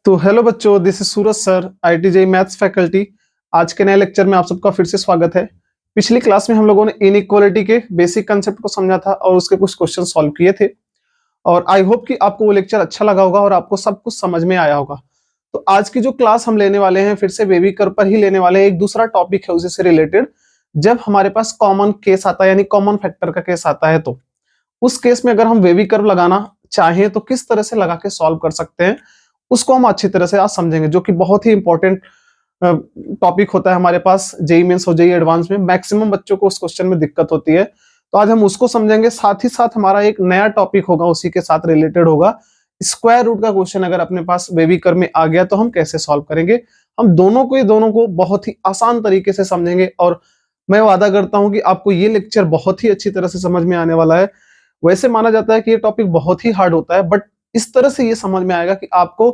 तो हेलो बच्चों, this is Suraj sir, IIT maths faculty. आज के नए लेक्चर में आप सबका फिर से स्वागत है। पिछली क्लास में हम लोगों ने इनइक्वालिटी के बेसिक कंसेप्ट को समझा था और उसके कुछ क्वेश्चन सॉल्व किए थे और आई होप कि आपको वो लेक्चर अच्छा लगा होगा और आपको सब कुछ समझ में आया होगा। तो आज की जो क्लास हम लेने वाले हैं फिर से बेबी कर्व पर ही लेने वाले हैं। एक दूसरा टॉपिक है उसी से रिलेटेड। जब हमारे पास कॉमन केस आता है यानी कॉमन फैक्टर का केस आता है तो उस केस में अगर हम बेबी कर्व लगाना चाहें तो किस तरह से लगा के सॉल्व कर सकते हैं उसको हम अच्छी तरह से आज समझेंगे, जो कि बहुत ही इंपॉर्टेंट टॉपिक होता है हमारे पास जेईई मेंस और जेईई एडवांस में। मैक्सिमम बच्चों को उस क्वेश्चन में दिक्कत होती है, तो आज हम उसको समझेंगे। साथ ही साथ हमारा एक नया टॉपिक होगा, उसी के साथ रिलेटेड होगा। स्क्वायर रूट का क्वेश्चन अगर अपने पास बेबी कर्व में आ गया तो हम कैसे सॉल्व करेंगे। हम दोनों को बहुत ही आसान तरीके से समझेंगे और मैं वादा करता हूं कि आपको ये लेक्चर बहुत ही अच्छी तरह से समझ में आने वाला है। वैसे माना जाता है कि ये टॉपिक बहुत ही हार्ड होता है, बट इस तरह से ये समझ में आएगा कि आपको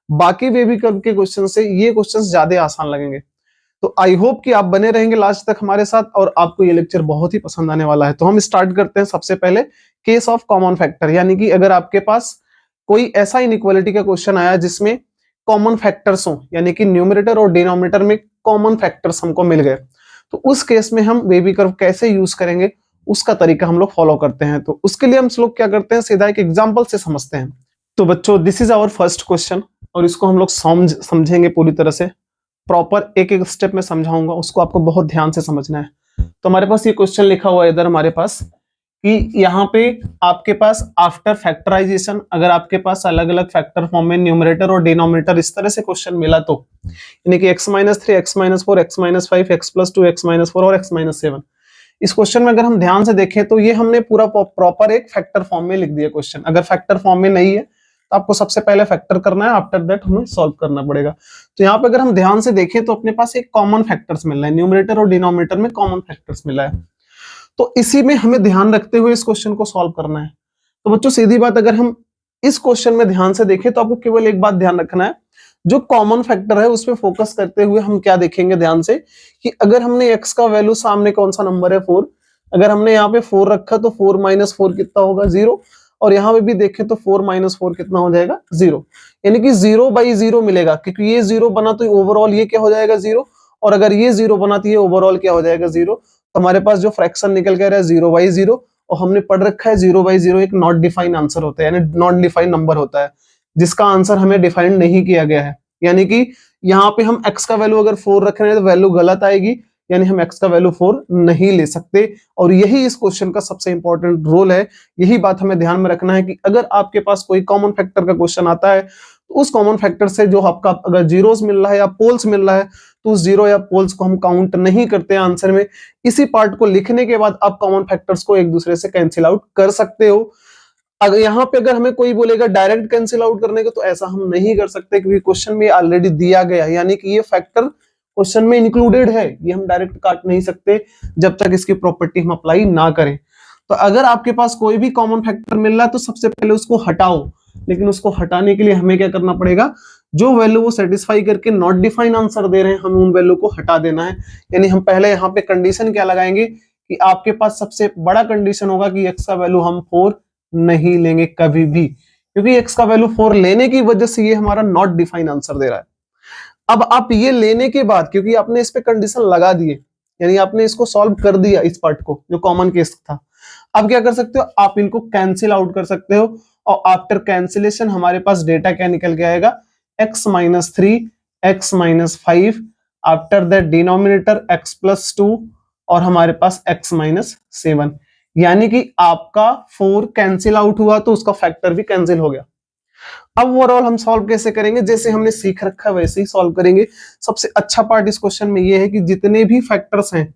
बाकी बेबी कर्व के क्वेश्चन से ये क्वेश्चंस ज्यादा आसान लगेंगे। तो आई होप कि आप बने रहेंगे लास्ट तक हमारे साथ और आपको ये लेक्चर बहुत ही पसंद आने वाला है। तो हम स्टार्ट करते हैं सबसे पहले केस ऑफ कॉमन फैक्टर, यानी कि अगर आपके पास कोई ऐसा इनइक्वालिटी का क्वेश्चन आया जिसमें कॉमन फैक्टर्स हो, यानी कि न्यूमरेटर और डिनोमिनेटर में कॉमन फैक्टर्स हमको मिल गए, तो उस केस में हम बेबी कर्व कैसे यूज करेंगे उसका तरीका हम लोग फॉलो करते हैं। तो उसके लिए हम लोग क्या करते हैं, सीधा एक एग्जाम्पल से समझते हैं। तो बच्चों, this is our first question और इसको हम लोग समझेंगे पूरी तरह से। प्रॉपर एक एक स्टेप में समझाऊंगा, उसको आपको बहुत ध्यान से समझना है। तो हमारे पास ये क्वेश्चन लिखा हुआ है इधर हमारे पास कि यहाँ पे आपके पास आफ्टर फैक्टराइजेशन अगर आपके पास अलग अलग फैक्टर फॉर्म में न्यूमरेटर और डिनोमिनेटर इस तरह से क्वेश्चन मिला तो, यानी कि x-3, x-4, x-5, x+2, x-4 और x-7। इस क्वेश्चन में अगर हम ध्यान से देखें तो ये हमने पूरा प्रॉपर एक फैक्टर फॉर्म में लिख दिया क्वेश्चन। अगर फैक्टर फॉर्म में नहीं है तो आपको सबसे पहले फैक्टर करना है, आफ्टर दैट हमें सॉल्व करना पड़ेगा। तो यहाँ पे अगर हम ध्यान से देखें तो अपने पास एक कॉमन फैक्टर्स मिल रहा है, न्यूमरेटर और डिनोमिनेटर में कॉमन फैक्टर्स मिला है। तो इसी में हमें ध्यान रखते हुए इस क्वेश्चन को सॉल्व करना है। तो बच्चों सीधी बात, अगर हम इस क्वेश्चन में ध्यान से देखें तो आपको केवल एक बात ध्यान रखना है, जो कॉमन फैक्टर है उस पर फोकस करते हुए हम क्या देखेंगे ध्यान से कि अगर हमने x का वैल्यू, सामने कौन सा नंबर है 4, अगर हमने यहाँ पे 4 रखा तो 4 - 4 कितना होगा 0, और यहाँ पे भी देखें तो 4 - 4 कितना हो जाएगा 0, यानी कि 0/0 मिलेगा, क्योंकि ये 0 बना तो ओवरऑल ये क्या हो जाएगा 0, और अगर ये 0 बना तो ये ओवरऑल क्या हो जाएगा 0। तो हमारे पास जो फ्रैक्शन निकल के आ रहा है 0/0, और हमने पढ़ रखा है 0/0 एक नॉट डिफाइंड आंसर होता है, यानी नॉट डिफाइंड नंबर होता है जिसका आंसर हमें डिफाइंड नहीं किया गया है। यानी कि यहाँ पे हम x का वैल्यू अगर 4 रख रहे हैं तो वैल्यू गलत आएगी, यानी हम x का वैल्यू 4 नहीं ले सकते। और यही इस क्वेश्चन का सबसे इंपॉर्टेंट रोल है। यही बात हमें ध्यान में रखना है कि अगर आपके पास कोई कॉमन फैक्टर का क्वेश्चन आता है तो उस कॉमन फैक्टर से जो आपका अगर जीरोस मिल रहा है या पोल्स मिल रहा है तो उस जीरो या पोल्स को हम काउंट नहीं करते हैं आंसर में। इसी पार्ट को लिखने के बाद आप कॉमन फैक्टर्स को एक दूसरे से कैंसिल आउट कर सकते हो। अगर यहाँ पे अगर हमें कोई बोलेगा डायरेक्ट कैंसिल आउट करने को, तो ऐसा हम नहीं कर सकते क्योंकि क्वेश्चन में ऑलरेडी दिया गया है, यानी कि ये फैक्टर क्वेश्चन में इंक्लूडेड है, ये हम डायरेक्ट काट नहीं सकते जब तक इसकी प्रॉपर्टी हम अप्लाई ना करें। तो अगर आपके पास कोई भी कॉमन फैक्टर मिल रहा है तो सबसे पहले उसको हटाओ, लेकिन उसको हटाने के लिए हमें क्या करना पड़ेगा, जो वैल्यू वो सेटिस्फाई करके नॉट डिफाइंड आंसर दे रहे हैं हमें उन वैल्यू को हटा देना है। यानी हम पहले यहाँ पे कंडीशन क्या लगाएंगे कि आपके पास सबसे बड़ा कंडीशन होगा कि x का वैल्यू हम 4 नहीं लेंगे कभी भी, क्योंकि x का वैल्यू 4 लेने की वजह से ये हमारा नॉट डिफाइंड आंसर दे रहा है। अब आप ये लेने के बाद, क्योंकि आपने इस पे कंडीशन लगा दिए, यानी आपने इसको सॉल्व कर दिया इस पार्ट को जो कॉमन केस था, अब क्या कर सकते हो, आप इनको कैंसिल आउट कर सकते हो। और आफ्टर कैंसिलेशन हमारे पास डेटा क्या निकल के आएगा, x-3, x-5, after that denominator x+2 और हमारे पास x-7, यानी कि आपका 4 कैंसिल आउट हुआ तो उसका फैक्टर भी कैंसिल हो गया। अब ओवरऑल हम सॉल्व कैसे करेंगे, जैसे हमने सीख रखा है वैसे ही सॉल्व करेंगे। सबसे अच्छा पार्ट इस क्वेश्चन में ये है कि जितने भी फैक्टर्स हैं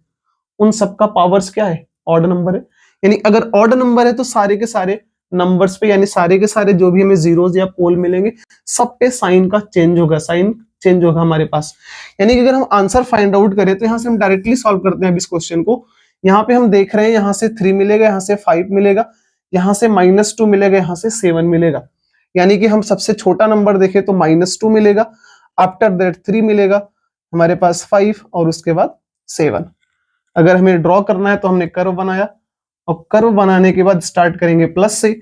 उन सबका पावर्स क्या है, ऑड नंबर है। यानी अगर ऑड नंबर है तो सारे के सारे नंबर्स पे, यानी सारे के सारे जो भी हमें जीरोस या पोल मिलेंगे सब पे साइन का चेंज होगा, साइन चेंज होगा हमारे पास। यानी कि अगर हम आंसर फाइंड आउट करें तो यहाँ से हम डायरेक्टली सॉल्व करते हैं इस क्वेश्चन को। यहाँ पे हम देख रहे हैं यहाँ से 3 मिलेगा, यहाँ से 5 मिलेगा, यहाँ से -2 मिलेगा, यहाँ से 7 मिलेगा। यानी कि हम सबसे छोटा नंबर देखें तो -2 मिलेगा, आफ्टर दैट 3 मिलेगा, हमारे पास 5 और उसके बाद 7। अगर हमें ड्रॉ करना है तो हमने कर्व बनाया और कर्व बनाने के बाद स्टार्ट करेंगे प्लस से।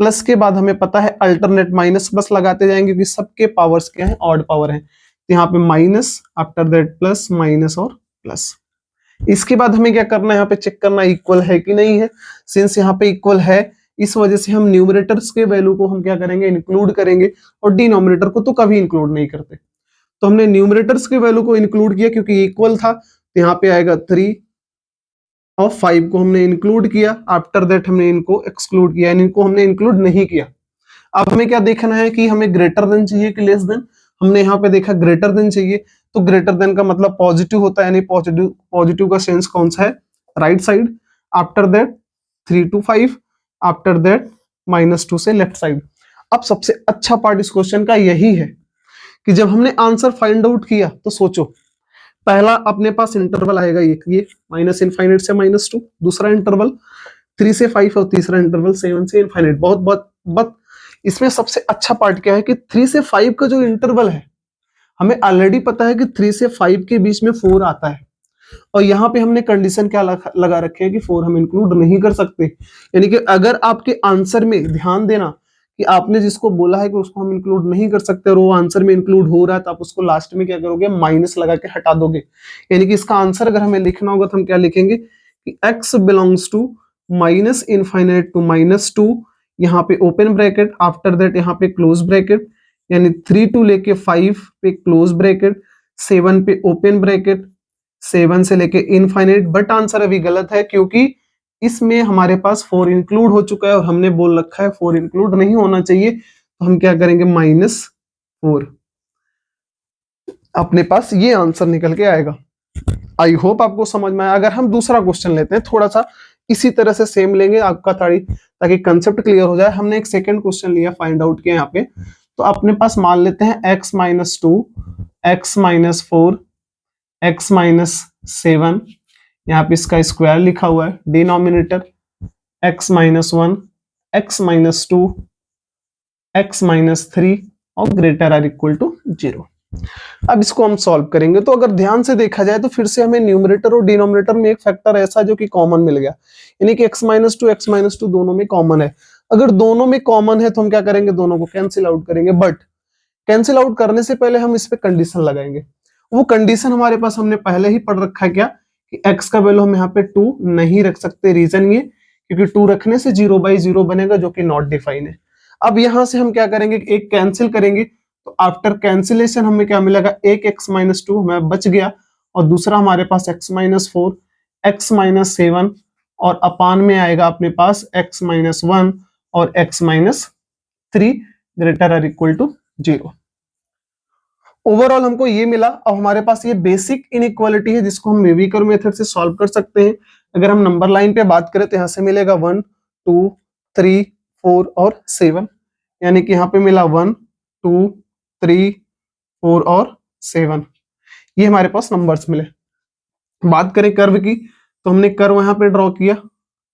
प्लस के बाद हमें पता है अल्टरनेट माइनस बस लगाते जाएंगे क्योंकि सबके पावर्स क्या है, ऑड पावर है। तो यहाँ पे minus, after that plus, minus और प्लस। इसके बाद हमें क्या करना है, यहाँ पे चेक करना इक्वल है कि नहीं है। सिंस यहाँ पे इक्वल है, इस वजह से हम न्यूमरेटर्स के वैल्यू को हम क्या करेंगे, इंक्लूड करेंगे, और डिनोमिनेटर को तो कभी इंक्लूड नहीं करते। तो हमने न्यूमरेटर्स के वैल्यू को इंक्लूड किया क्योंकि इक्वल था, तो यहाँ पे आएगा 3 और 5 को हमने इंक्लूड किया। आफ्टर दैट हमने इनको एक्सक्लूड किया, यानी इनको हमने इंक्लूड नहीं किया। अब हमें क्या देखना है कि हमें ग्रेटर देन चाहिए कि लेस देन। हमने यहाँ पे देखा ग्रेटर देन चाहिए, तो ग्रेटर देन का मतलब पॉजिटिव होता है, यानी पॉजिटिव का सेंस कौन सा है, right side. After that 3 to 5, after that -2 से लेफ्ट साइड। अब सबसे अच्छा पार्ट इस क्वेश्चन का यही है कि जब हमने आंसर फाइंड आउट किया तो सोचो, पहला अपने पास इंटरवल आएगा ये -∞ से -2, दूसरा इंटरवल 3 से 5 और तीसरा इंटरवल 7 से इनफाइनाइट। बहुत बहुत बहुत इसमें सबसे अच्छा पार्ट क्या है कि 3 से 5 का जो इंटरवल है, हमें ऑलरेडी पता है कि 3 से 5 के बीच में 4 आता है, और यहाँ पे हमने कंडीशन क्या लगा रखे है कि 4 हम इंक्लूड नहीं कर सकते। यानी कि अगर आपके आंसर में ध्यान देना कि आपने जिसको बोला है कि उसको हम इंक्लूड नहीं कर सकते और वो आंसर में इंक्लूड हो रहा है, तो आप उसको लास्ट में क्या करोगे, माइनस लगा के हटा दोगे। यानी कि इसका आंसर अगर हमें लिखना होगा तो हम क्या लिखेंगे कि x बिलोंग्स टू -∞ to -2, यहाँ पे ओपन ब्रैकेट, आफ्टर दैट यहाँ पे क्लोज ब्रैकेट, यानी 3 to लेके 5 पे क्लोज ब्रैकेट, 7 पे ओपन ब्रैकेट, 7 से लेके इनफाइनाइट। बट आंसर अभी गलत है क्योंकि इसमें हमारे पास 4 इंक्लूड हो चुका है और हमने बोल रखा है 4 इंक्लूड नहीं होना चाहिए। तो हम क्या करेंगे, -4। अपने पास ये आंसर निकल के आएगा। आई होप आपको समझ में आया। अगर हम दूसरा क्वेश्चन लेते हैं, थोड़ा सा इसी तरह से सेम लेंगे आपका ताकि कंसेप्ट क्लियर हो जाए। हमने एक सेकंड क्वेश्चन लिया, फाइंड आउट किया यहाँ पे। तो अपने पास मान लेते हैं x - 2, x - 4, x - 7, यहाँ पे इसका स्क्वायर लिखा हुआ है, डिनोमिनेटर x - 1, x - 2, x - 3 और ग्रेटर आर इक्वल टू 0। अब इसको हम सॉल्व करेंगे। तो अगर ध्यान से देखा जाए तो फिर से हमें न्यूमरेटर और डिनोमिनेटर में एक फैक्टर ऐसा जो कि कॉमन मिल गया, यानी कि x - 2 x - 2 दोनों में कॉमन है। अगर दोनों में कॉमन है तो हम क्या करेंगे, दोनों को कैंसिल आउट करेंगे। बट कैंसिल आउट करने से पहले हम इस पे कंडीशन लगाएंगे। वो कंडीशन हमारे पास हमने पहले ही पढ़ रखा है क्या, कि x का वैल्यू हम यहाँ पे 2 नहीं रख सकते। रीजन ये क्योंकि 2 रखने से 0/0 बनेगा जो कि नॉट डिफाइन है। अब यहां से हम क्या करेंगे, एक कैंसिल करेंगे, तो आफ्टर कैंसिलेशन हमें क्या मिलेगा, एक x - 2 हमें बच गया, और दूसरा हमारे पास x - 4, x - 7 और अपान में आएगा अपने पास x - 1 और x - 3 greater or equal to 0। Overall हमको ये मिला। अब हमारे पास ये बेसिक इनइक्वालिटी है जिसको हम वेविकर मेथड से सॉल्व कर सकते हैं। अगर हम नंबर लाइन पे बात करें तो यहाँ से मिलेगा 1 2 3 4 और 7, यानी कि यहाँ पे मिला 1 2 3 4 और 7। ये हमारे पास नंबर्स मिले। बात करें कर्व की, तो हमने कर्व यहाँ पे ड्रॉ किया।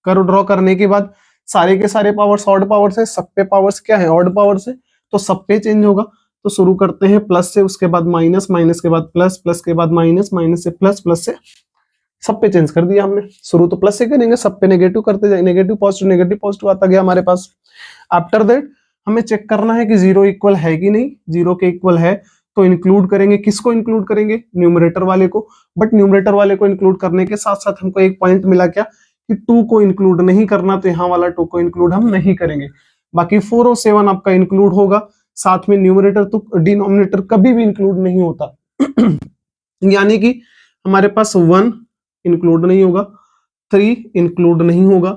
कर्व ड्रॉ करने के बाद सारे के सारे पावर्स ऑड पावर्स है, सब पे पावर्स क्या है, ऑड पावर्स है, तो सब पे चेंज होगा। तो शुरू करते हैं प्लस से, उसके बाद माइनस, माइनस के बाद प्लस, प्लस के बाद माइनस, माइनस से प्लस, प्लस से सब पे चेंज कर दिया हमने। शुरू तो प्लस से करेंगे, सब पे नेगेटिव करते जाए, नेगेटिव पॉजिटिव आता गया हमारे पास। आफ्टर दैट हमें चेक करना है कि 0 इक्वल है कि नहीं। 0 के इक्वल है तो इंक्लूड करेंगे। किसको इंक्लूड करेंगे, न्यूमरेटर वाले को। बट न्यूमरेटर वाले को इंक्लूड करने के साथ साथ हमको एक पॉइंट मिला क्या, कि 2 को इंक्लूड नहीं करना, तो यहाँ वाला 2 को इंक्लूड हम नहीं करेंगे। बाकी 4 और 7 आपका इंक्लूड होगा। साथ में न्यूमरेटर तो डिनोमिनेटर कभी भी इंक्लूड नहीं होता यानी कि हमारे पास 1 इंक्लूड नहीं होगा, 3 इंक्लूड नहीं होगा,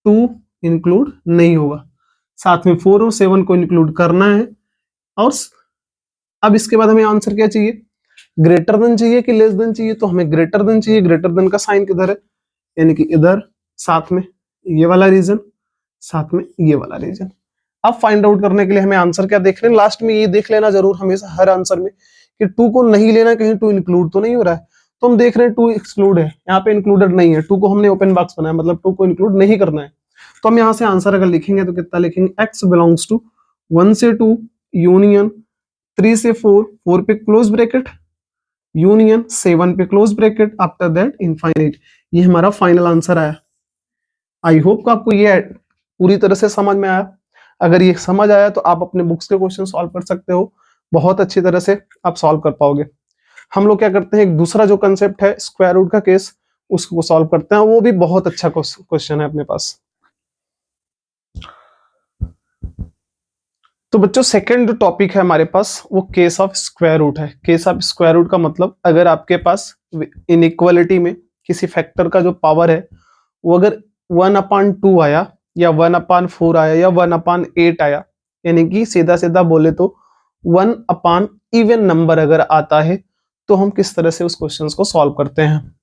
2 इंक्लूड नहीं होगा, साथ में 4 और 7 को इंक्लूड करना है। और अब इसके बाद हमें आंसर क्या चाहिए, ग्रेटर देन चाहिए कि लेस देन चाहिए। तो हमें ग्रेटर देन चाहिए। ग्रेटर देन का साइन किधर है, यानी कि इधर, साथ में ये वाला रीजन, साथ में ये वाला रीजन। अब फाइंड आउट करने के लिए हमें आंसर क्या देख रहे हैं, लास्ट में ये देख लेना जरूर हमेशा हर आंसर में कि 2 को नहीं लेना, कहीं 2 इंक्लूड तो नहीं हो रहा है। तो हम देख रहे हैं 2 एक्सक्लूड है, यहाँ पे इंक्लूडेड नहीं है। 2 को हमने ओपन बॉक्स बनाया, मतलब 2 को इंक्लूड नहीं करना है। तो हम यहाँ से आंसर अगर लिखेंगे तो कितना लिखेंगे, x बिलोंग्स टू 1 से 2 यूनियन 3 से 4, 4 पे क्लोज ब्रैकेट यूनियन 7 पे close bracket, after that infinite. ये हमारा फाइनल आंसर आया। आई होप आपको ये पूरी तरह से समझ में आया। अगर ये समझ आया तो आप अपने बुक्स के क्वेश्चन सॉल्व कर सकते हो, बहुत अच्छी तरह से आप सॉल्व कर पाओगे। हम लोग क्या करते हैं, एक दूसरा जो कंसेप्ट है स्क्वायर रूट का केस, उसको सॉल्व करते हैं, वो भी बहुत अच्छा क्वेश्चन है अपने पास। तो बच्चों सेकंड जो टॉपिक है हमारे पास वो केस ऑफ स्क्वायर रूट है। केस ऑफ स्क्वायर रूट का मतलब अगर आपके पास इनइक्वालिटी में किसी फैक्टर का जो पावर है वो अगर 1/2 आया या 1/4 आया या 1/8 आया, यानी कि सीधा सीधा बोले तो 1 इवन नंबर अगर आता है तो हम किस तरह से उस क्वेश्चन को सॉल्व करते हैं।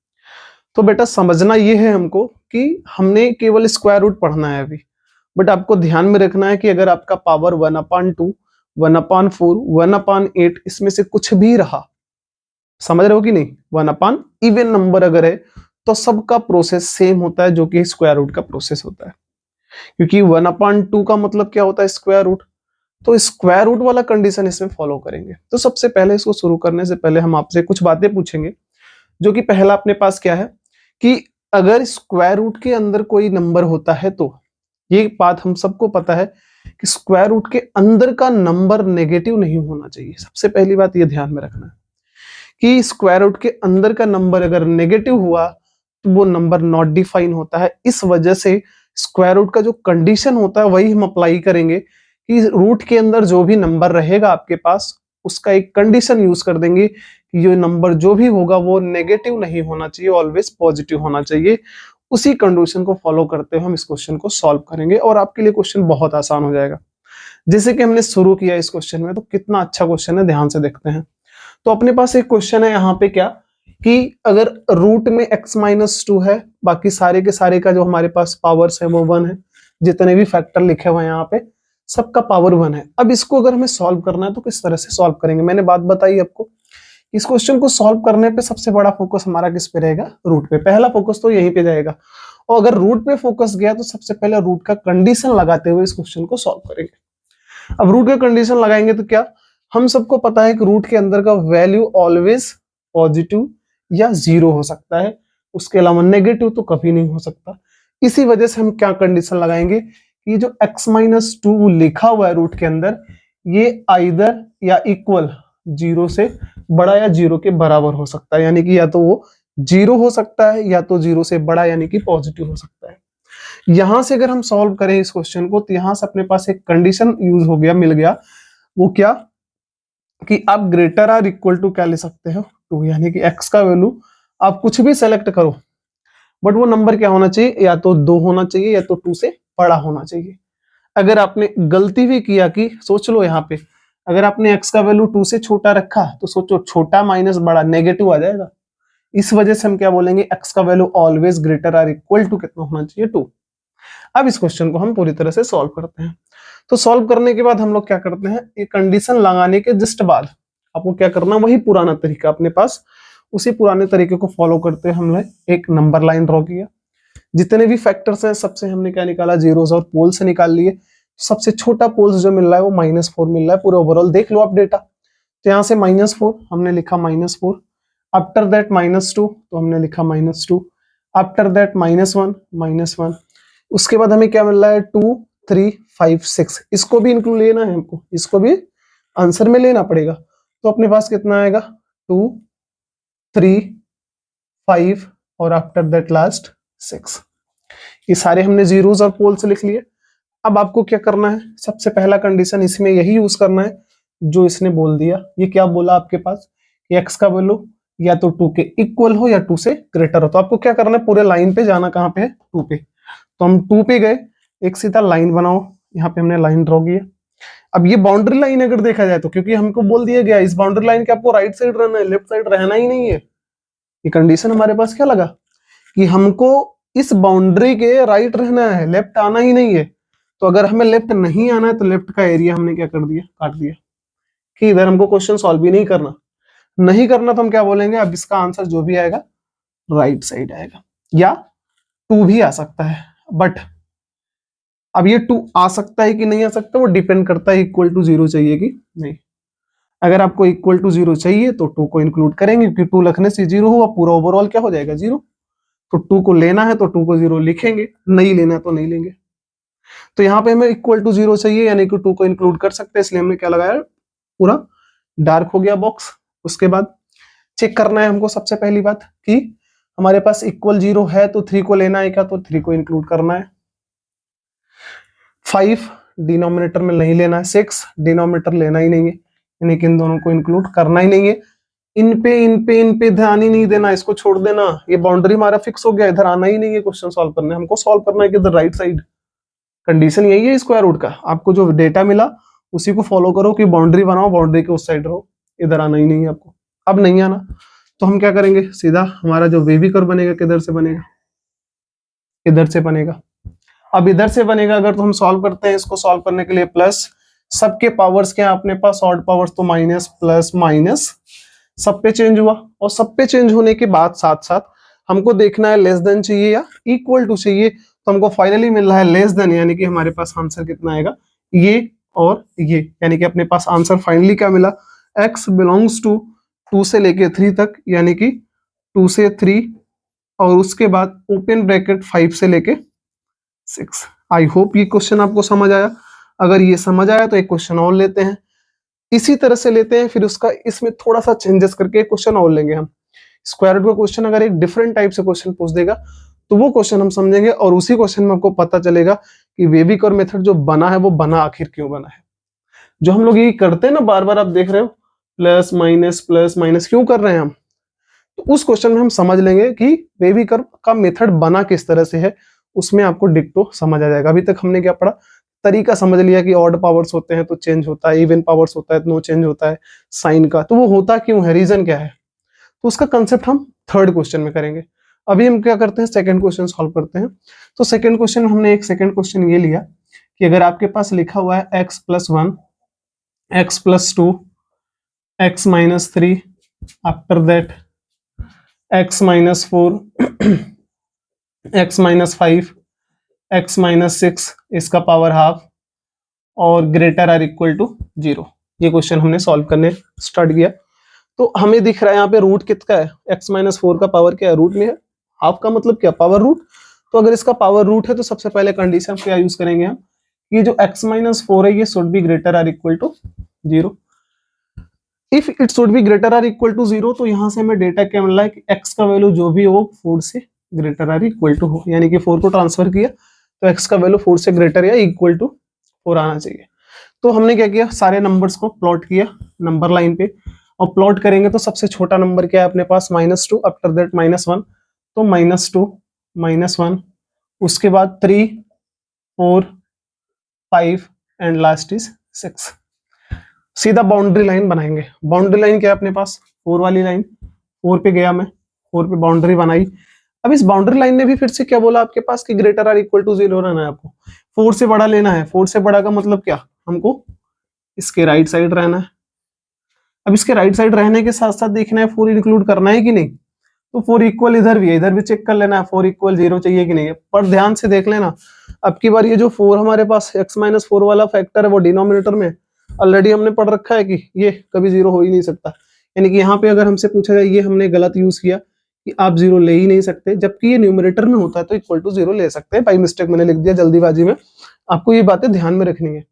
तो बेटा समझना ये है हमको कि हमने केवल स्क्वायर रूट पढ़ना है अभी, बट आपको ध्यान में रखना है कि अगर आपका पावर 1/2, 1/4, 1/8 इसमें से कुछ भी रहा, समझ रहे हो कि नहीं, 1 इवन नंबर अगर है तो सबका प्रोसेस सेम होता है जो कि स्क्वायर रूट का प्रोसेस होता है, क्योंकि 1/2 का मतलब क्या होता है स्क्वायर रूट, तो स्क्वायर रूट वाला कंडीशन इसमें फॉलो करेंगे। तो सबसे पहले इसको शुरू करने से पहले हम आपसे कुछ बातें पूछेंगे, जो कि पहला अपने पास क्या है कि अगर स्क्वायर रूट के अंदर कोई नंबर होता है तो ये बात हम सबको पता है कि स्क्वायर रूट के अंदर का नंबर नेगेटिव नहीं होना चाहिए। सबसे पहली बात ये ध्यान में रखना है कि स्क्वायर रूट के अंदर का नंबर अगर नेगेटिव हुआ तो वो नंबर नॉट डिफाइन होता है। इस वजह से स्क्वायर रूट का जो कंडीशन होता है वही हम अप्लाई करेंगे कि रूट के अंदर जो भी नंबर रहेगा आपके पास उसका एक कंडीशन यूज कर देंगे कि ये नंबर जो भी होगा वो नेगेटिव नहीं होना चाहिए, ऑलवेज पॉजिटिव होना चाहिए। उसी कंडीशन को फॉलो करते हुए हम इस क्वेश्चन को सॉल्व करेंगे और आपके लिए क्वेश्चन बहुत आसान हो जाएगा। जैसे कि हमने शुरू किया इस क्वेश्चन में, तो कितना अच्छा क्वेश्चन है, ध्यान से देखते हैं। तो अपने पास एक क्वेश्चन है यहाँ पे क्या कि अगर रूट में x-2 है, बाकी सारे के सारे का जो हमारे पास पावर्स है वो 1 है, जितने भी फैक्टर लिखे हुए हैं यहाँ पे सबका पावर 1 है। अब इसको अगर हमें सॉल्व करना है तो किस तरह से सॉल्व करेंगे, मैंने बात बताई आपको। इस क्वेश्चन को सॉल्व करने पे सबसे बड़ा फोकस हमारा किस पे रहेगा, रूट पे, पहला फोकस तो यहीं पे जाएगा। और अगर रूट पे फोकस गया तो सबसे पहले रूट का कंडीशन लगाते हुए इस क्वेश्चन को सॉल्व करेंगे। अब रूट का कंडीशन लगाएंगे तो क्या, हम सबको पता है कि रूट के अंदर का वैल्यू ऑलवेज पॉजिटिव या 0 हो सकता है, उसके अलावा नेगेटिव तो कभी नहीं हो सकता। इसी वजह से हम क्या कंडीशन लगाएंगे कि जो x-2 लिखा हुआ है रूट के अंदर ये आइदर या इक्वल 0 से बड़ा या 0 के बराबर हो सकता है, यानी कि या तो वो 0 हो सकता है या तो 0 से बड़ा यानी कि पॉजिटिव हो सकता है। यहां से अगर हम सॉल्व करें इस क्वेश्चन को तो यहां से अपने पास एक कंडीशन यूज हो गया, मिल गया, वो क्या कि आप ग्रेटर आर इक्वल टू क्या ले सकते हो 2, यानी कि x का वैल्यू आप कुछ भी सेलेक्ट करो बट वो नंबर क्या होना चाहिए, या तो 2 होना चाहिए या तो 2 से बड़ा होना चाहिए। अगर आपने गलती भी किया कि सोच लो यहाँ पे अगर आपने x का वैल्यू 2 से छोटा रखा तो सोचो छोटा माइनस बड़ा नेगेटिव आ जाएगा। इस वजह से हम क्या बोलेंगे, x का value always greater or equal to कितना होना चाहिए, 2। अब इस क्वेश्चन को हम पूरी तरह से सॉल्व करते हैं। तो सॉल्व करने के बाद हम लोग क्या करते हैं, एक कंडीशन लगाने के जस्ट बाद आपको क्या करना, वही पुराना तरीका अपने पास, उसी पुराने तरीके को फॉलो करते हुए हमने एक नंबर लाइन ड्रॉ किया। जितने भी फैक्टर्स हैं सबसे हमने क्या निकाला, जीरोस और पोल से निकाल लिए। सबसे छोटा पोल्स जो मिल रहा है वो -4 मिल रहा है। पूरे ओवरऑल देख लो आप डेटा, तो यहाँ से -4 हमने लिखा -4, आफ्टर दैट -2 तो हमने लिखा -2, आफ्टर दैट -1, उसके बाद हमें क्या मिल रहा है 2, 3, 5, 6। इसको भी इंक्लूड लेना है हमको, इसको भी आंसर में लेना पड़ेगा। तो अपने पास कितना आएगा 2, 3, 5 और आफ्टर दैट लास्ट 6। ये सारे हमने जीरोस और पोल्स लिख लिए। अब आपको क्या करना है, सबसे पहला कंडीशन इसमें यही यूज करना है जो इसने बोल दिया। ये क्या बोला आपके पास कि x का वैल्यू या तो 2 के इक्वल हो या 2 से ग्रेटर हो। तो आपको क्या करना है, पूरे लाइन पे जाना, कहां पे है 2 पे। तो हम 2 पे गए, एक सीधा लाइन बनाओ, यहाँ पे हमने लाइन ड्रॉ किया। अब ये बाउंड्री लाइन अगर देखा जाए तो, क्योंकि हमको बोल दिया गया इस बाउंड्री लाइन के आपको राइट साइड रहना है, लेफ्ट साइड रहना ही नहीं है। ये कंडीशन हमारे पास क्या लगा कि हमको इस बाउंड्री के राइट रहना है, लेफ्ट आना ही नहीं है। तो अगर हमें लेफ्ट नहीं आना है तो लेफ्ट का एरिया हमने क्या कर दिया, काट दिया, कि इधर हमको क्वेश्चन सॉल्व ही नहीं करना। नहीं करना तो हम क्या बोलेंगे, अब इसका आंसर जो भी आएगा राइट साइड आएगा, या 2 भी आ सकता है। बट अब ये 2 आ सकता है कि नहीं आ सकता वो डिपेंड करता है इक्वल टू 0 चाहिए कि नहीं। अगर आपको इक्वल टू 0 चाहिए तो 2 को इंक्लूड करेंगे, क्योंकि 2 लिखने से 0 हुआ, पूरा ओवरऑल क्या हो जाएगा 0। तो 2 को लेना है तो 2 को 0 लिखेंगे, नहीं लेना तो नहीं लेंगे। तो यहाँ पे हमें इक्वल टू 0 चाहिए, यानी कि 2 को इंक्लूड कर सकते हैं, इसलिए हमने क्या लगाया, पूरा डार्क हो गया बॉक्स। उसके बाद चेक करना है हमको सबसे पहली बात कि हमारे पास इक्वल 0 है तो 3 को लेना है क्या, तो 3 को इंक्लूड करना है। 5 डिनोमिनेटर में नहीं लेना है, 6 डिनोमिनेटर लेना ही नहीं है, यानी कि इन दोनों को इंक्लूड करना ही नहीं है। इन पे ध्यान ही नहीं देना, इसको छोड़ देना, ये बाउंड्री हमारा फिक्स हो गया, इधर आना ही नहीं है क्वेश्चन सॉल्व करने, हमको सॉल्व करना है कि इधर राइट साइड। कंडीशन यही है स्क्वायर रूट का, आपको जो डेटा मिला उसी को फॉलो करो कि बाउंड्री बनाओ, बाउंड्री के उस साइड रहो, इधर आना ही नहीं है आपको। अब नहीं आना तो हम क्या करेंगे, सीधा हमारा जो वेवी कर्व बनेगा किधर से बनेगा, इधर से बनेगा। अब इधर से बनेगा अगर तो हम सॉल्व करते हैं, इसको सॉल्व करने के लिए प्लस, सबके पावर्स क्या है अपने पास, ऑड पावर्स, तो माइनस प्लस माइनस सब पे चेंज हुआ, और सब पे चेंज होने के बाद साथ साथ हमको देखना है लेस देन चाहिए या इक्वल टू चाहिए, तो हमको फाइनली मिल रहा है लेस देन, यानी कि हमारे पास आंसर कितना आएगा, ये और ये, यानी कि अपने पास आंसर फाइनली क्या मिला, x बिलोंग्स टू 2 से लेके 3 तक, यानी कि 2 से 3 और उसके बाद ओपन ब्रैकेट 5 से लेके 6। आई होप ये क्वेश्चन आपको समझ आया। अगर ये समझ आया तो एक क्वेश्चन और लेते हैं, इसी तरह से लेते हैं, फिर उसका इसमें थोड़ा सा चेंजेस करके एक क्वेश्चन और लेंगे हम। स्क्वायर रूट का क्वेश्चन अगर एक डिफरेंट टाइप से क्वेश्चन पूछ देगा तो वो क्वेश्चन हम समझेंगे, और उसी क्वेश्चन में आपको पता चलेगा कि वेवी कर्व मेथड जो बना है वो बना आखिर क्यों बना है। जो हम लोग ये करते हैं ना बार बार, आप देख रहे हो प्लस माइनस क्यों कर रहे हैं हम, तो उस क्वेश्चन में हम समझ लेंगे कि वेवी कर्व का मेथड बना किस तरह से है, उसमें आपको डिक्टो समझ आ जाएगा। अभी तक हमने क्या पढ़ा, तरीका समझ लिया कि ऑड पावर्स होते हैं तो चेंज होता है, इवन पावर्स होता है तो नो चेंज होता है साइन का, तो वो होता क्यों है, रीजन क्या है, तो उसका कंसेप्ट हम थर्ड क्वेश्चन में करेंगे। अभी हम क्या करते हैं, सेकंड क्वेश्चन सॉल्व करते हैं। तो सेकंड क्वेश्चन में हमने एक सेकंड क्वेश्चन ये लिया कि अगर आपके पास लिखा हुआ है x+1, x+2, x-3, after that x-4, x-5, x-6, इसका पावर हाफ और ग्रेटर आर इक्वल टू 0। ये क्वेश्चन हमने सॉल्व करने स्टार्ट किया, तो हमें दिख रहा है यहाँ पे रूट कितना है, x-4 का पावर क्या है, रूट में है, हाफ का मतलब क्या, पावर रूट। तो अगर इसका पावर रूट है तो सबसे पहले कंडीशन क्या यूज करेंगे हम, ये जो x-4 है ये should be greater or equal to 0। If it should be greater or equal to 0, तो यहाँ से हमें डेटा क्या मिल रहा है कि x का वैल्यू जो भी हो 4 से ग्रेटर आर इक्वल टू हो, यानी कि 4 को ट्रांसफर किया तो x का वैल्यू 4 से ग्रेटर या इक्वल टू 4 आना चाहिए। तो हमने क्या किया, सारे नंबर्स को प्लॉट किया नंबर लाइन पे, और प्लॉट करेंगे तो सबसे छोटा नंबर क्या है अपने पास, -2, आफ्टर दैट -1, तो -2 -1, उसके बाद 3 4 5 एंड लास्ट इज 6। सीधा बाउंड्री लाइन बनाएंगे। बाउंड्री लाइन क्या है अपने पास, 4 वाली लाइन, 4 पे गया मैं, 4 पे बाउंड्री बनाई। अब इस बाउंड्री लाइन ने भी फिर से क्या बोला आपके पास कि ग्रेटर आर इक्वल टू 0 रहना है, आपको 4 से बड़ा लेना है। 4 से बड़ा का मतलब क्या, हमको इसके राइट साइड रहना है। अब इसके राइट साइड रहने के साथ साथ देखना है 4 इंक्लूड करना है कि नहीं, तो 4 इक्वल इधर भी है, इधर भी चेक कर लेना है 4 इक्वल 0 चाहिए कि नहीं है। पर ध्यान से देख लेना, अब की बार ये जो 4 हमारे पास x-4 वाला फैक्टर है वो डिनोमिनेटर में ऑलरेडी हमने पढ़ रखा है कि ये कभी 0 हो ही नहीं सकता, यानी कि यहाँ पे अगर हमसे पूछा जाए, ये हमने गलत यूज किया कि आप 0 ले ही नहीं सकते, जबकि ये न्यूमरेटर में होता है तो इक्वल टू 0 ले सकते हैं। बाई मिस्टेक मैंने लिख दिया जल्दीबाजी में, आपको ये बातें ध्यान में रखनी है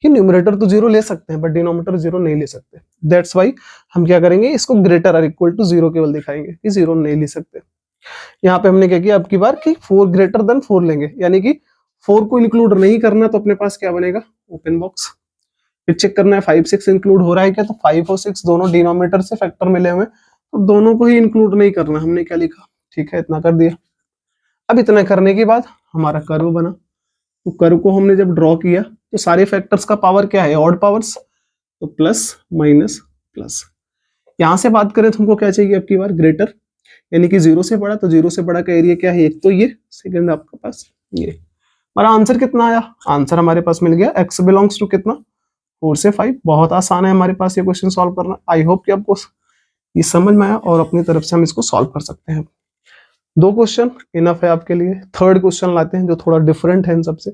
कि न्यूमरेटर तो 0 ले सकते हैं बट डिनोमिनेटर 0 नहीं ले सकते। दैट्स वाई हम क्या करेंगे, इसको ग्रेटर आर इक्वल टू 0 केवल दिखाएंगे कि 0 नहीं ले सकते। यहाँ पे हमने क्या किया अब की बार कि 4 ग्रेटर देन 4 लेंगे, यानी कि 4 को इंक्लूड नहीं करना, तो अपने पास क्या बनेगा, ओपन बॉक्स। फिर चेक करना है 5 6 इंक्लूड हो रहा है क्या, तो 5 और 6 दोनों डिनोमिनेटर से फैक्टर मिले हुए, तो दोनों को ही इंक्लूड नहीं करना। हमने क्या लिखा, ठीक है, इतना कर दिया। अब इतना करने के बाद हमारा कर्व बना, तो कर्व को हमने जब ड्रॉ किया तो सारे फैक्टर्स का पावर क्या है, ऑड पावर्स, तो प्लस माइनस प्लस। यहां से बात करें तो हमको क्या चाहिए अब की बार, ग्रेटर, यानी कि 0 से बड़ा, तो 0 से बड़ा का एरिया क्या है, एक तो ये, सेकंड आपके पास ये। हमारा आंसर कितना आया, आंसर हमारे पास मिल गया x बिलोंग्स टू कितना, 4 से 5। बहुत आसान है हमारे पास ये क्वेश्चन सॉल्व करना। आई होप कि आपको ये समझ में आया और अपनी तरफ से हम इसको सॉल्व कर सकते हैं। 2 क्वेश्चन इनफ है आपके लिए। थर्ड क्वेश्चन लाते हैं जो थोड़ा डिफरेंट है इन सबसे,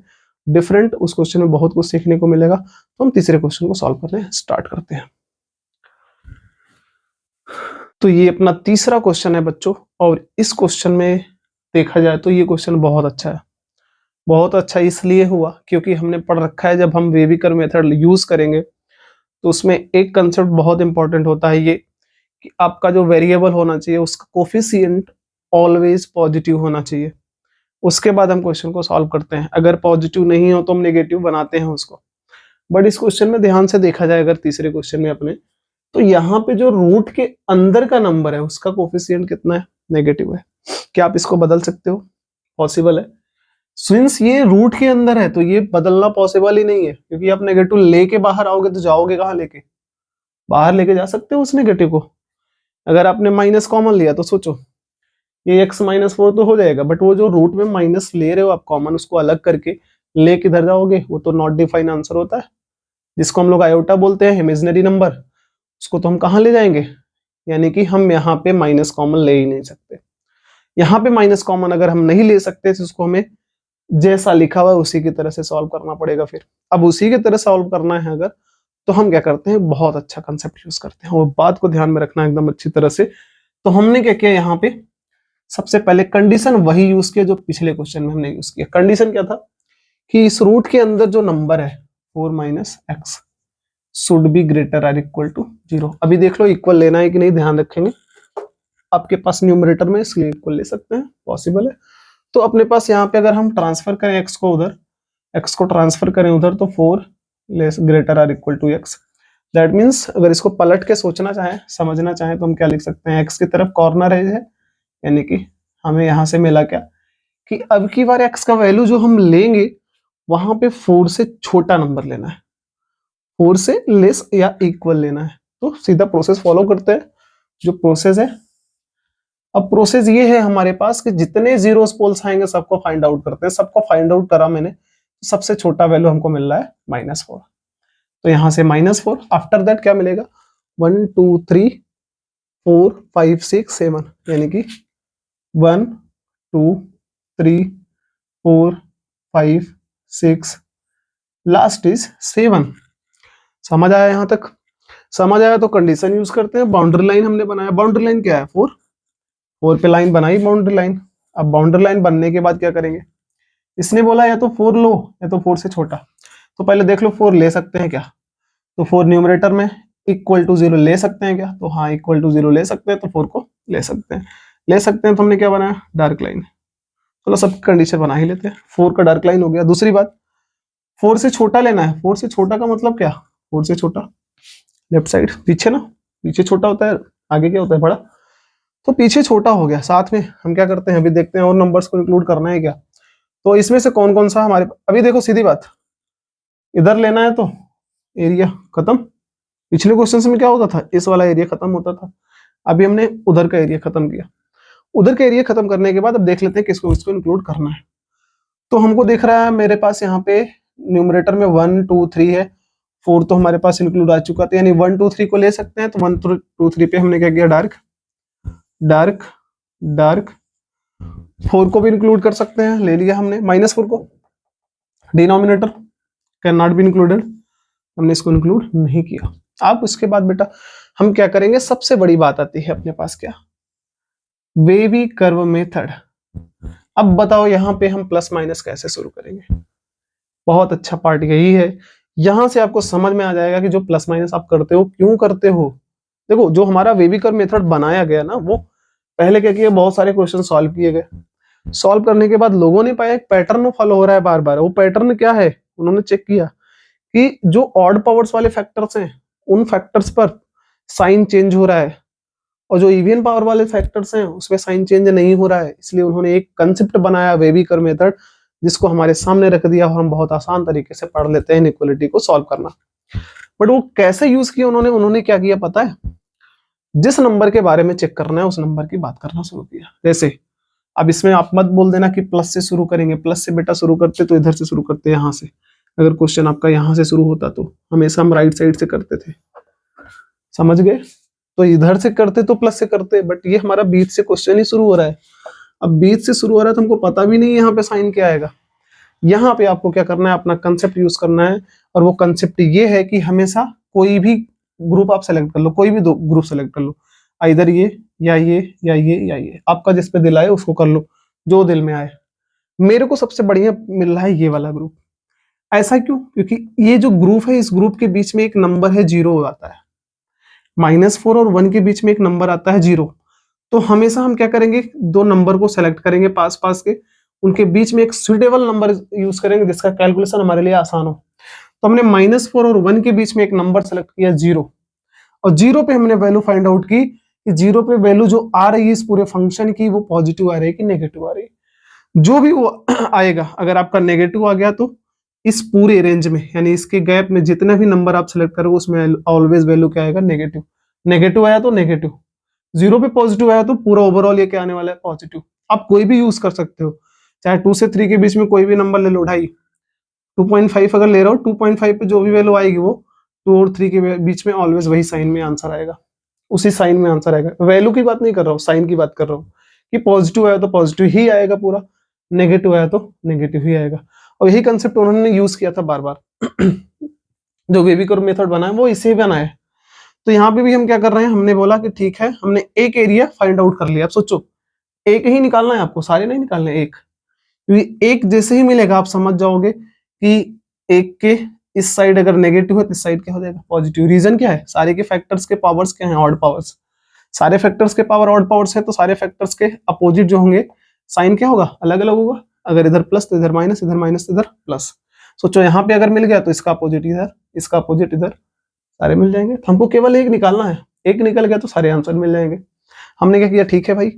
डिफरेंट, उस क्वेश्चन में बहुत कुछ सीखने को मिलेगा। तो हम तीसरे क्वेश्चन को सॉल्व करने स्टार्ट करते हैं। तो ये अपना तीसरा क्वेश्चन है बच्चों, और इस क्वेश्चन में देखा जाए तो ये क्वेश्चन बहुत अच्छा है। बहुत अच्छा इसलिए हुआ क्योंकि हमने पढ़ रखा है जब हम वेविकर मेथड यूज करेंगे तो उसमें एक कंसेप्ट बहुत इंपॉर्टेंट होता है ये कि आपका जो वेरिएबल होना चाहिए उसका कोफिशिएंट ऑलवेज पॉजिटिव होना चाहिए। उसके बाद हम क्वेश्चन को सॉल्व करते हैं। अगर पॉजिटिव नहीं हो तो हम नेगेटिव बनाते हैं उसको। बट इस क्वेश्चन में ध्यान से देखा जाए, अगर तीसरे क्वेश्चन में अपने, तो यहाँ पे जो रूट के अंदर का नंबर है उसका कोफिशिएंट कितना है? नेगेटिव है। क्या आप इसको बदल सकते हो? पॉसिबल है। सिंस ये रूट के अंदर है तो ये बदलना पॉसिबल ही नहीं है, क्योंकि आप नेगेटिव लेके बाहर आओगे तो जाओगे कहाँ लेके? बाहर लेके जा सकते हो उस नेगेटिव को। अगर आपने माइनस कॉमन लिया तो सोचो ये x-4 तो हो जाएगा, बट वो जो रूट में माइनस ले रहे हो आप कॉमन, उसको अलग करके ले किधर जाओगे? वो तो नॉट डिफाइन आंसर होता है, जिसको हम लोग आयोटा बोलते हैं, इमेजिनरी नंबर। उसको तो हम कहाँ ले जाएंगे? यानी कि हम यहाँ पे माइनस कॉमन ले ही नहीं सकते। यहाँ पे माइनस कॉमन अगर हम नहीं ले सकते तो उसको हमें जैसा लिखा हुआ है उसी की तरह से सॉल्व करना पड़ेगा। फिर अब उसी की तरह सॉल्व करना है अगर, तो हम क्या करते हैं? बहुत अच्छा कंसेप्ट यूज करते हैं। वो बात को ध्यान में रखना एकदम अच्छी तरह से। तो हमने क्या किया यहाँ पे? सबसे पहले कंडीशन वही यूज किया जो पिछले क्वेश्चन में हमने यूज किया। कंडीशन क्या था कि इस रूट के अंदर जो नंबर है 4 - x should be greater or equal to 0। अभी देख लो इक्वल लेना है कि नहीं, ध्यान रखेंगे। आपके पास न्यूमरेटर में, इसलिए इक्वल ले सकते हैं, पॉसिबल है। तो अपने पास यहाँ पे अगर हम ट्रांसफर करें x को उधर, x को ट्रांसफर करें उधर, तो 4 less greater or equal to x। That means अगर इसको पलट के सोचना चाहें, समझना चाहें, तो हम क्या लिख सकते हैं? x की तरफ कॉर्नर है, यानी कि हमें यहां से मिला क्या कि अब की बार x का वैल्यू जो हम लेंगे वहां पे 4 से छोटा नंबर लेना है, 4 से लेस या इक्वल लेना है। तो सीधा प्रोसेस फॉलो करते हैं जो प्रोसेस है। अब प्रोसेस ये है हमारे पास कि जितने जीरोस पोल्स आएंगे सबको फाइंड आउट करते हैं। सबको फाइंड आउट करा मैंने, सबसे छोटा वैल्यू हमको मिल रहा है -4। तो यहां से -4, आफ्टर दैट क्या मिलेगा? 1 2 3 4 5 6 7, यानी कि 1 2 3 4 5 6, लास्ट इज 7। समझ आया यहां तक? समझ आया तो कंडीशन यूज करते हैं। बाउंड्री लाइन हमने बनाया। बाउंड्री लाइन क्या है? 4 पे लाइन बनाई, बाउंड्री लाइन। अब बाउंड्री लाइन बनने के बाद क्या करेंगे? इसने बोला या तो 4 लो या तो 4 से छोटा। तो पहले देख लो 4 ले सकते हैं क्या? तो 4 न्यूमरेटर में इक्वल टू 0 ले सकते हैं क्या? तो हाँ, इक्वल टू 0 ले सकते हैं, तो 4 को ले सकते हैं। ले सकते हैं तो हमने क्या बनाया? Dark line. चलो सब कंडीशन बना ही लेते हैं। 4 का डार्क लाइन हो गया। दूसरी बात, 4 से छोटा लेना है। 4 से छोटा का मतलब क्या? 4 से छोटा लेफ्ट साइड, पीछे ना, पीछे छोटा होता है, आगे क्या होता है? बड़ा। तो पीछे छोटा हो गया। साथ में हम क्या करते हैं? अभी देखते हैं और नंबर्स को इंक्लूड करना है क्या। तो इसमें से कौन कौन सा हमारे, अभी देखो सीधी बात, इधर लेना है तो एरिया खत्म। पिछले क्वेश्चन में क्या होता था? इस वाला एरिया खत्म होता था। अभी हमने उधर का एरिया खत्म किया। उधर का एरिया खत्म करने के बाद अब देख लेते हैं किसको किसको इंक्लूड करना है। तो हमको दिख रहा है मेरे पास यहाँ पे न्यूमरेटर में 1 2 3 है। 4 तो हमारे पास इंक्लूड आ चुका था, यानी 1 2 3 को ले सकते हैं। तो 1 2 3 पे हमने क्या किया? Dark dark dark. 4 को भी इंक्लूड कर सकते हैं, ले लिया हमने। -4 को denominator can not be included, हमने इसको इंक्लूड नहीं किया। अब उसके बाद बेटा हम क्या करेंगे? सबसे बड़ी बात आती है अपने पास, क्या? Wavy curve method. अब बताओ यहाँ पे हम प्लस माइनस कैसे शुरू करेंगे? बहुत अच्छा पार्ट यही है। यहां से आपको समझ में आ जाएगा कि जो प्लस माइनस आप करते हो क्यों करते हो। देखो जो हमारा वेवी कर्व मेथड बनाया गया ना, वो पहले क्या किया? बहुत सारे क्वेश्चन सॉल्व किए गए। सॉल्व करने के बाद लोगों ने पाया एक पैटर्न फॉलो हो रहा है बार बार। वो पैटर्न क्या है? उन्होंने चेक किया कि जो ऑड पावर्स वाले फैक्टर्स हैं उन फैक्टर्स पर साइन चेंज हो रहा है, और जो इवन पावर वाले फैक्टर्स हैं उसमें साइन चेंज नहीं हो रहा है। इसलिए उन्होंने एक कंसेप्ट बनाया वेवी कर्व मेथड, जिसको हमारे सामने रख दिया और हम बहुत आसान तरीके से पढ़ लेते हैं इनइक्वालिटी को सॉल्व करना। बट वो कैसे यूज किया उन्होंने क्या किया पता है? जिस नंबर के बारे में चेक करना है उस नंबर की बात करना शुरू किया। जैसे अब इसमें आप मत बोल देना कि प्लस से शुरू करेंगे। प्लस से बेटा शुरू करते तो इधर से शुरू करते, यहाँ से। अगर क्वेश्चन आपका यहाँ से शुरू होता तो हमेशा हम राइट साइड से करते थे, समझ गए? तो इधर से करते तो प्लस से करते, बट ये हमारा बीच से क्वेश्चन ही शुरू हो रहा है। अब बीच से शुरू हो रहा है तो हमको पता भी नहीं यहाँ पे साइन क्या आएगा। यहाँ पे आपको क्या करना है? अपना कंसेप्ट यूज करना है, और वो कंसेप्ट ये है कि हमेशा कोई भी ग्रुप आप सेलेक्ट कर लो, कोई भी दो ग्रुप सेलेक्ट कर लो, इधर ये या ये या ये या ये, आपका जिस पे दिल आए उसको कर लो, जो दिल में आए। मेरे को सबसे बढ़िया मिल रहा है ये वाला ग्रुप। ऐसा क्यों? क्योंकि ये जो ग्रुप है, इस ग्रुप के बीच में एक नंबर है 0 आता है, -4 और 1 के बीच में एक नंबर आता है 0। तो हमेशा हम क्या करेंगे, दो नंबर को सेलेक्ट करेंगे पास पास के, उनके बीच में एक सुटेबल नंबर यूज करेंगे जिसका कैलकुलेशन हमारे लिए आसान हो। तो हमने -4 और 1 के बीच में एक नंबर सेलेक्ट किया 0, और 0 पे हमने वैल्यू फाइंड आउट की कि 0 पे वैल्यू जो आ रही है इस पूरे फंक्शन की, वो पॉजिटिव आ रही है कि नेगेटिव आ रही है। जो भी वो आएगा, अगर आपका नेगेटिव आ गया तो इस पूरे रेंज में, यानी इसके गैप में जितने भी नंबर आप सेलेक्ट करोगे उसमें ऑलवेज वैल्यू क्या आएगा, नेगेटिव। नेगेटिव आया तो नेगेटिव, 0 पे पॉजिटिव आया तो पूरा ओवरऑल ये क्या आने वाला है, पॉजिटिव। आप कोई भी यूज कर सकते हो, चाहे 2 से 3 के बीच में कोई भी नंबर ले लो, 2.5 2.5 अगर ले रहा हो, 2.5 पे जो भी वैल्यू आएगी वो 2 और 3 के बीच में ऑलवेज वही साइन में आंसर आएगा, उसी साइन में आंसर आएगा। वैल्यू की बात नहीं कर रहा हूँ, साइन की बात कर रहा हूँ कि पॉजिटिव आया तो पॉजिटिव ही आएगा पूरा, नेगेटिव आया तो नेगेटिव ही आएगा। और यही कंसेप्ट उन्होंने यूज किया था बार बार जो वेबिकर मेथड बना है वो इसे ही बना है। तो यहाँ पे भी हम क्या कर रहे हैं, हमने बोला कि ठीक है, हमने एक एरिया फाइंड आउट कर लिया। अब सोचो, एक ही निकालना है आपको, सारे नहीं निकालने, एक। क्योंकि एक जैसे ही मिलेगा आप समझ जाओगे कि एक के इस साइड अगर नेगेटिव है तो इस साइड क्या हो जाएगा, पॉजिटिव। रीजन क्या है, सारे के फैक्टर्स के पावर्स क्या हैं, ऑड पावर्स। सारे फैक्टर्स के पावर ऑड पावर्स है तो सारे फैक्टर्स के अपोजिट जो होंगे साइन क्या होगा, अलग अलग होगा। अगर इधर प्लस तो इधर माइनस, इधर माइनस तो इधर प्लस। सोचो यहाँ पे अगर मिल गया तो इसका अपोजिट इधर, इसका अपोजिट इधर, सारे मिल जाएंगे। तो हमको केवल एक निकालना है, एक निकल गया तो सारे आंसर मिल जाएंगे। हमने क्या किया, ठीक है भाई,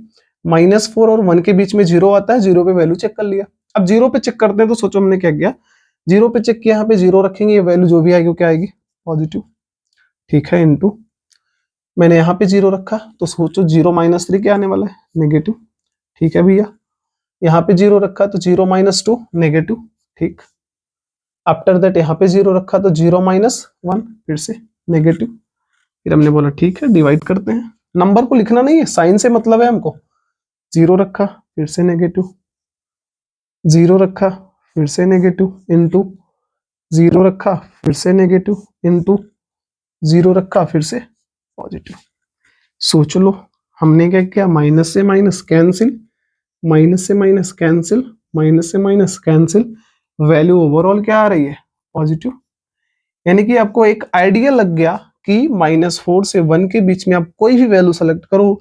-4 और 1 के बीच में 0 आता है, 0 पे वैल्यू चेक कर लिया। अब 0 पे चेक करते हैं तो सोचो हमने क्या किया, 0 पे चेक किया, यहाँ पे 0 रखेंगे, ये वैल्यू जो भी आएगी वो क्या आएगी, पॉजिटिव। ठीक है, इनटू मैंने यहाँ पे 0 रखा तो सोचो 0 - 3 क्या आने वाला है, नेगेटिव। ठीक है भैया, यहाँ पे 0 रखा तो 0 - 2 नेगेटिव। ठीक, आफ्टर दैट यहाँ पे 0 रखा तो 0 - 1 फिर से नेगेटिव। फिर हमने बोला ठीक है, डिवाइड करते हैं। नंबर को लिखना नहीं है, साइन से मतलब है हमको। 0 रखा फिर से नेगेटिव, 0 रखा फिर से नेगेटिव, इनटू 0 रखा फिर से नेगेटिव, इनटू 0 रखा फिर से पॉजिटिव। सोच लो, हमने क्या किया, माइनस से माइनस कैंसिल, माइनस से माइनस कैंसिल, माइनस से माइनस कैंसिल, वैल्यू ओवरऑल क्या आ रही है, पॉजिटिव। यानी कि आपको एक आइडिया लग गया कि -4 से 1 के बीच में आप कोई भी वैल्यू सेलेक्ट करो,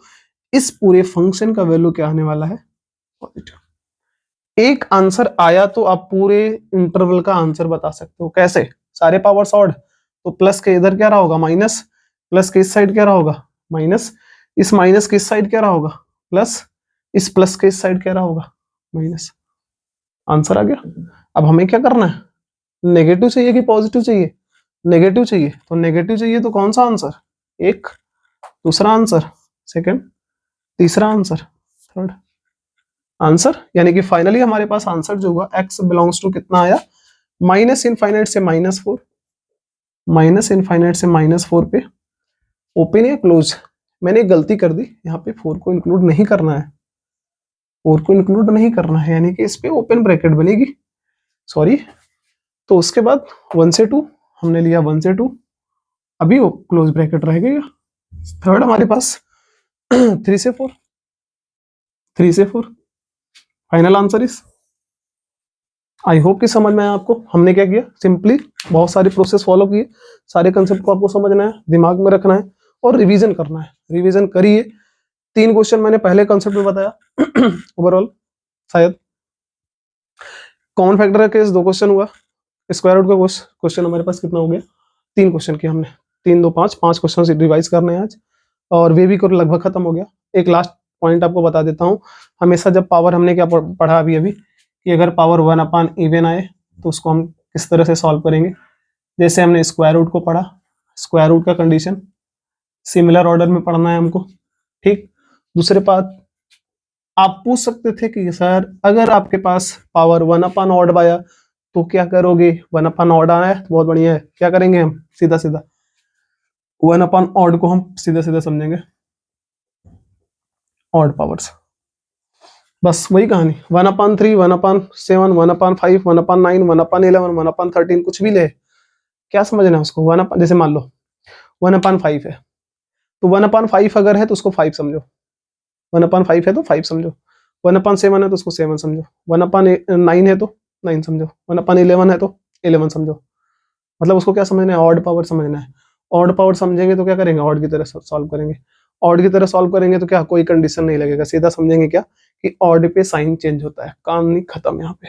इस पूरे फंक्शन का वैल्यू क्या आने वाला है, पॉजिटिव। एक आंसर आया तो आप पूरे इंटरवल का आंसर बता सकते हो। कैसे, सारे पावर्स ऑड, तो प्लस के इधर क्या रहा होगा, माइनस, प्लस के इस साइड क्या रहा होगा, माइनस, इस माइनस के इस साइड क्या रहा होगा, प्लस, इस प्लस के इस साइड क्या रहा होगा, माइनस। आंसर आ गया। अब हमें क्या करना है, नेगेटिव चाहिए कि पॉजिटिव चाहिए, नेगेटिव चाहिए। तो नेगेटिव चाहिए तो कौन सा आंसर, एक, दूसरा आंसर सेकंड, तीसरा आंसर थर्ड आंसर। यानी कि फाइनली हमारे पास आंसर जो हुआ x बिलोंग्स टू कितना आया, -∞ से -4, -∞ से -4 पे ओपन या क्लोज। मैंने एक गलती कर दी, यहाँ पे 4 को इंक्लूड नहीं करना है, 4 को इंक्लूड नहीं करना है, यानी कि इस पे ओपन ब्रैकेट बनेगी, सॉरी। तो उसके बाद 1 से 2 हमने लिया, 1 से 2, अभी वो क्लोज ब्रैकेट रह गया। थर्ड हमारे पास 3 से 4, 3 से 4, फाइनल आंसर इस। आई होप कि समझ में आया आपको। हमने क्या किया, सिंपली बहुत सारी प्रोसेस फॉलो किए, सारे कंसेप्ट को आपको समझना है, दिमाग में रखना है और रिवीजन करना है। रिवीजन करिए। 3 क्वेश्चन मैंने पहले कंसेप्ट में बताया ओवरऑल, शायद कॉमन फैक्टर का केस 2 क्वेश्चन हुआ, स्क्वायर रूट का क्वेश्चन हमारे पास कितना हो गया, 3 क्वेश्चन किया हमने, 3 2 5 5 क्वेश्चन रिवाइज करने हैं आज, और वे भी लगभग खत्म हो गया। एक लास्ट पॉइंट आपको बता देता हूँ, हमेशा जब पावर, हमने क्या पढ़ा अभी कि अगर पावर 1 इवन आए तो उसको हम किस तरह से सॉल्व करेंगे। जैसे हमने स्क्वायर रूट को पढ़ा, स्क्वायर रूट का कंडीशन सिमिलर ऑर्डर में पढ़ना है हमको। ठीक, दूसरे बात, आप पूछ सकते थे कि सर अगर आपके पास पावर 1 ऑड आया तो क्या करोगे, 1 ऑड आया है तो बहुत बढ़िया है, क्या करेंगे हम, सीधा सीधा 1 ऑड को हम सीधा सीधा समझेंगे ऑड पावर्स, बस वही कहानी। 1/3, 1/7, 1/5, 1/9, 1/11, 1/13, कुछ भी ले, क्या समझना है उसको। जैसे मान लो 1/5 है तो 1/5 अगर है तो उसको 5 समझो, 1/5 है तो 5 समझो। 1/7 है तो उसको 7 समझो, 1/9 है तो 9 समझो, 1/11 है तो 11 समझो। मतलब उसको क्या समझना है, ऑड पावर समझना है। ऑड पावर समझेंगे तो क्या करेंगे, ऑड की तरह सॉल्व करेंगे। ऑड की तरह सॉल्व करेंगे तो क्या कोई कंडीशन नहीं लगेगा, सीधा समझेंगे क्या कि ऑड पे साइन चेंज होता है, कहानी खत्म यहाँ पे,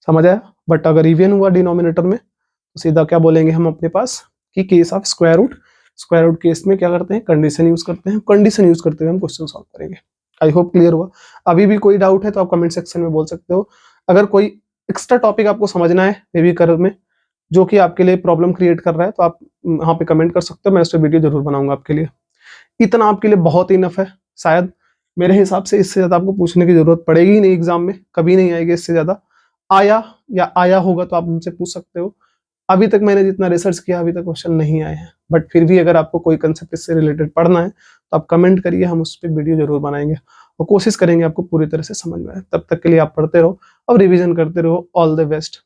समझ आया। बट अगर इवन हुआ डिनोमिनेटर में तो सीधा क्या बोलेंगे हम अपने पास कि case of square root case में क्या करते हैं, कंडीशन यूज करते हैं, कंडीशन यूज करते हुए हम क्वेश्चन सॉल्व करेंगे। आई होप क्लियर हुआ। अभी भी कोई डाउट है तो आप कमेंट सेक्शन में बोल सकते हो। अगर कोई एक्स्ट्रा टॉपिक आपको समझना है बेबी कर्व में जो कि आपके लिए प्रॉब्लम क्रिएट कर रहा है तो आप वहां पे कमेंट कर सकते हो, मैं उस पर वीडियो जरूर बनाऊंगा आपके लिए। इतना आपके लिए बहुत इनफ है, शायद मेरे हिसाब से इससे ज्यादा आपको पूछने की जरूरत पड़ेगी ही नहीं, एग्जाम में कभी नहीं आएगी इससे ज्यादा। आया या आया होगा तो आप मुझसे पूछ सकते हो। अभी तक मैंने जितना रिसर्च किया अभी तक क्वेश्चन नहीं आए हैं, बट फिर भी अगर आपको कोई कंसेप्ट इससे रिलेटेड पढ़ना है तो आप कमेंट करिए, हम उस पर वीडियो जरूर बनाएंगे और कोशिश करेंगे आपको पूरी तरह से समझ में आए। तब तक के लिए आप पढ़ते रहो और रिवीजन करते रहो। All the best.